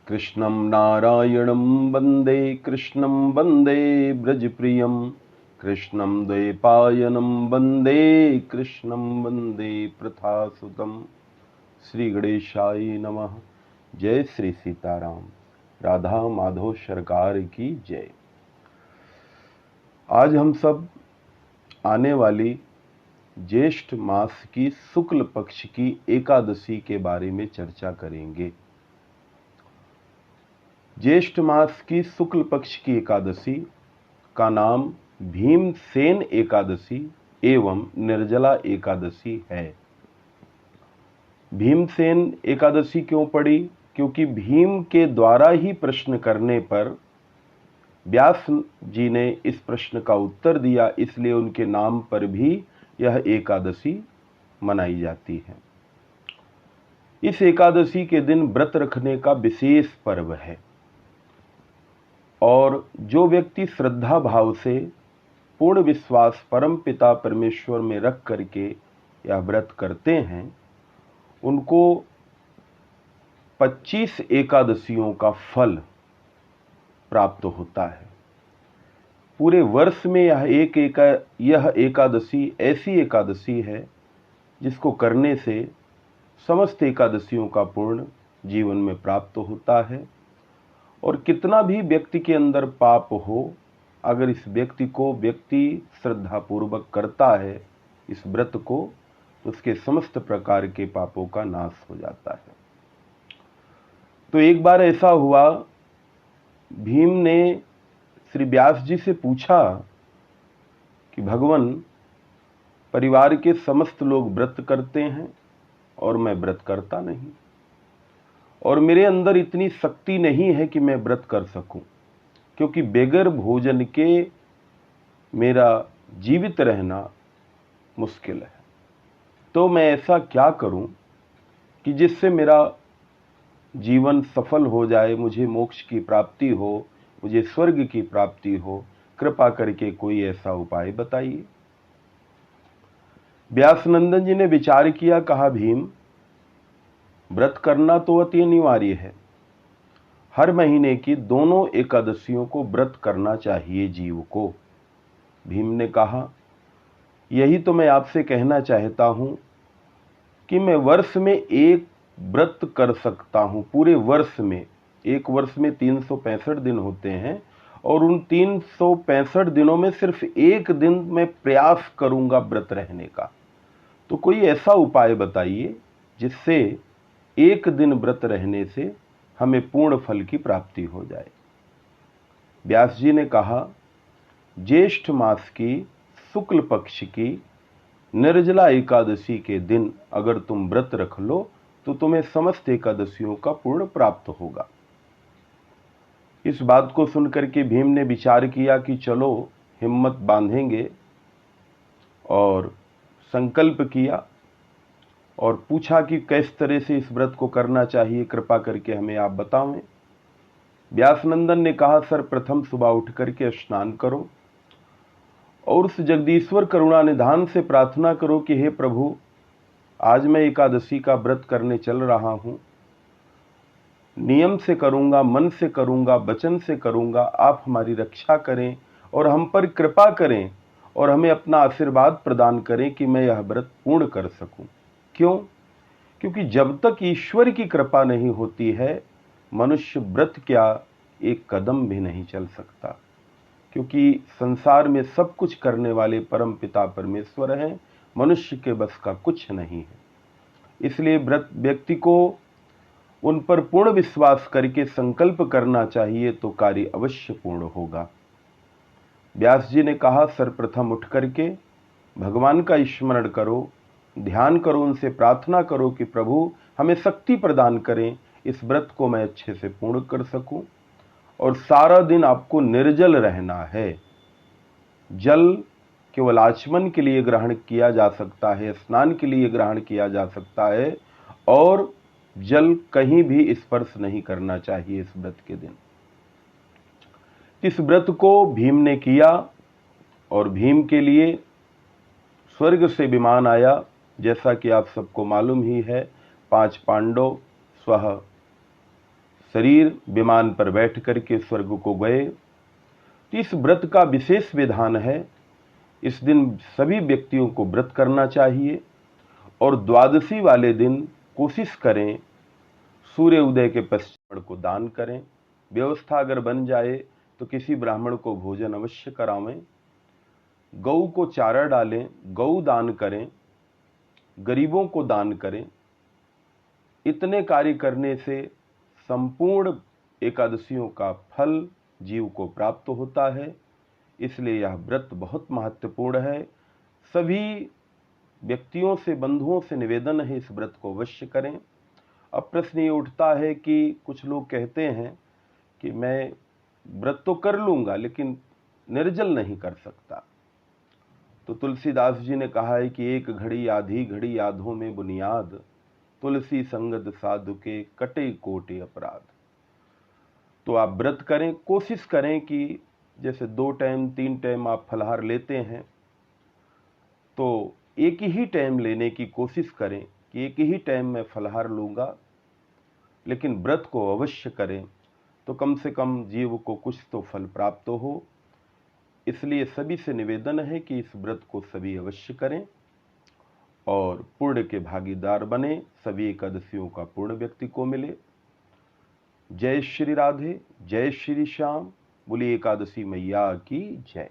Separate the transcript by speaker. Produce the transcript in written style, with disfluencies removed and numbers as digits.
Speaker 1: कृष्णं नारायणं वन्दे कृष्णं वन्दे ब्रजप्रियं कृष्णं द्वैपायनं वन्दे कृष्णं वन्दे प्रथासुतं। श्री गणेशाय नमः। जय श्री सीताराम। राधा माधव सरकार की जय। आज हम सब आने वाली ज्येष्ठ मास की शुक्ल पक्ष की एकादशी के बारे में चर्चा करेंगे। ज्येष्ठ मास की शुक्ल पक्ष की एकादशी का नाम भीमसेन एकादशी एवं निर्जला एकादशी है। भीमसेन एकादशी क्यों पड़ी? क्योंकि भीम के द्वारा ही प्रश्न करने पर व्यास जी ने इस प्रश्न का उत्तर दिया, इसलिए उनके नाम पर भी यह एकादशी मनाई जाती है। इस एकादशी के दिन व्रत रखने का विशेष पर्व है और जो व्यक्ति श्रद्धा भाव से पूर्ण विश्वास परम पिता परमेश्वर में रख करके यह व्रत करते हैं, उनको 25 एकादशियों का फल प्राप्त होता है। पूरे वर्ष में यह एकादशी ऐसी एकादशी है जिसको करने से समस्त एकादशियों का पूर्ण जीवन में प्राप्त होता है। और कितना भी व्यक्ति के अंदर पाप हो, अगर इस व्यक्ति श्रद्धापूर्वक करता है इस व्रत को, तो उसके समस्त प्रकार के पापों का नाश हो जाता है। तो एक बार ऐसा हुआ, भीम ने श्री व्यास जी से पूछा कि भगवान, परिवार के समस्त लोग व्रत करते हैं और मैं व्रत करता नहीं, और मेरे अंदर इतनी शक्ति नहीं है कि मैं व्रत कर सकूं, क्योंकि बगैर भोजन के मेरा जीवित रहना मुश्किल है। तो मैं ऐसा क्या करूं कि जिससे मेरा जीवन सफल हो जाए, मुझे मोक्ष की प्राप्ति हो, मुझे स्वर्ग की प्राप्ति हो। कृपा करके कोई ऐसा उपाय बताइए। व्यासनंदन जी ने विचार किया, कहा भीम, व्रत करना तो अति अनिवार्य है। हर महीने की दोनों एकादशियों को व्रत करना चाहिए जीव को। भीम ने कहा, यही तो मैं आपसे कहना चाहता हूं कि मैं वर्ष में एक व्रत कर सकता हूं। पूरे वर्ष में, एक वर्ष में 365 दिन होते हैं और उन 365 दिनों में सिर्फ एक दिन मैं प्रयास करूंगा व्रत रहने का। तो कोई ऐसा उपाय बताइए जिससे एक दिन व्रत रहने से हमें पूर्ण फल की प्राप्ति हो जाए। व्यास जी ने कहा, ज्येष्ठ मास की शुक्ल पक्ष की निर्जला एकादशी के दिन अगर तुम व्रत रख लो तो तुम्हें समस्त एकादशियों का पूर्ण प्राप्त होगा। इस बात को सुनकर के भीम ने विचार किया कि चलो हिम्मत बांधेंगे, और संकल्प किया और पूछा कि किस तरह से इस व्रत को करना चाहिए, कृपा करके हमें आप बताएं। व्यासनंदन ने कहा, सर्वप्रथम सुबह उठ करके स्नान करो और उस जगदीश्वर करुणा निधान से प्रार्थना करो कि हे प्रभु, आज मैं एकादशी का व्रत करने चल रहा हूं, नियम से करूंगा, मन से करूंगा, वचन से करूंगा। आप हमारी रक्षा करें और हम पर कृपा करें और हमें अपना आशीर्वाद प्रदान करें कि मैं यह व्रत पूर्ण कर सकूं। क्यों? क्योंकि जब तक ईश्वर की कृपा नहीं होती है, मनुष्य व्रत क्या एक कदम भी नहीं चल सकता। क्योंकि संसार में सब कुछ करने वाले परम पिता परमेश्वर हैं, मनुष्य के बस का कुछ नहीं है। इसलिए व्रत व्यक्ति को उन पर पूर्ण विश्वास करके संकल्प करना चाहिए, तो कार्य अवश्य पूर्ण होगा। व्यास जी ने कहा, सर्वप्रथम उठ करके भगवान का स्मरण करो, ध्यान करो, उनसे प्रार्थना करो कि प्रभु हमें शक्ति प्रदान करें, इस व्रत को मैं अच्छे से पूर्ण कर सकूं। और सारा दिन आपको निर्जल रहना है। जल केवल आचमन के लिए ग्रहण किया जा सकता है, स्नान के लिए ग्रहण किया जा सकता है, और जल कहीं भी स्पर्श नहीं करना चाहिए इस व्रत के दिन। इस व्रत को भीम ने किया और भीम के लिए स्वर्ग से विमान आया। जैसा कि आप सबको मालूम ही है, 5 पांडव स्वः शरीर विमान पर बैठ करके स्वर्ग को गए। तो इस व्रत का विशेष विधान है। इस दिन सभी व्यक्तियों को व्रत करना चाहिए और द्वादशी वाले दिन कोशिश करें सूर्य उदय के पश्चिम को दान करें। व्यवस्था अगर बन जाए तो किसी ब्राह्मण को भोजन अवश्य करावें। गौ को चारा डालें, गौ दान करें, गरीबों को दान करें। इतने कार्य करने से संपूर्ण एकादशियों का फल जीव को प्राप्त होता है। इसलिए यह व्रत बहुत महत्वपूर्ण है। सभी व्यक्तियों से, बंधुओं से निवेदन है इस व्रत को अवश्य करें। अब प्रश्न ये उठता है कि कुछ लोग कहते हैं कि मैं व्रत तो कर लूंगा लेकिन निर्जल नहीं कर सकता। तो तुलसीदास जी ने कहा है कि एक घड़ी आधी घड़ी आधों में बुनियाद, तुलसी संगत साधु के कटे कोटे अपराध। तो आप व्रत करें, कोशिश करें कि जैसे 2 टाइम 3 टाइम आप फलाहार लेते हैं तो एक ही टाइम लेने की कोशिश करें कि एक ही टाइम मैं फलाहार लूंगा, लेकिन व्रत को अवश्य करें तो कम से कम जीव को कुछ तो फल प्राप्त हो। इसलिए सभी से निवेदन है कि इस व्रत को सभी अवश्य करें और पुण्य के भागीदार बने। सभी एकादशियों का पुण्य व्यक्ति को मिले। जय श्री राधे, जय श्री श्याम। बोली एकादशी मैया की जय।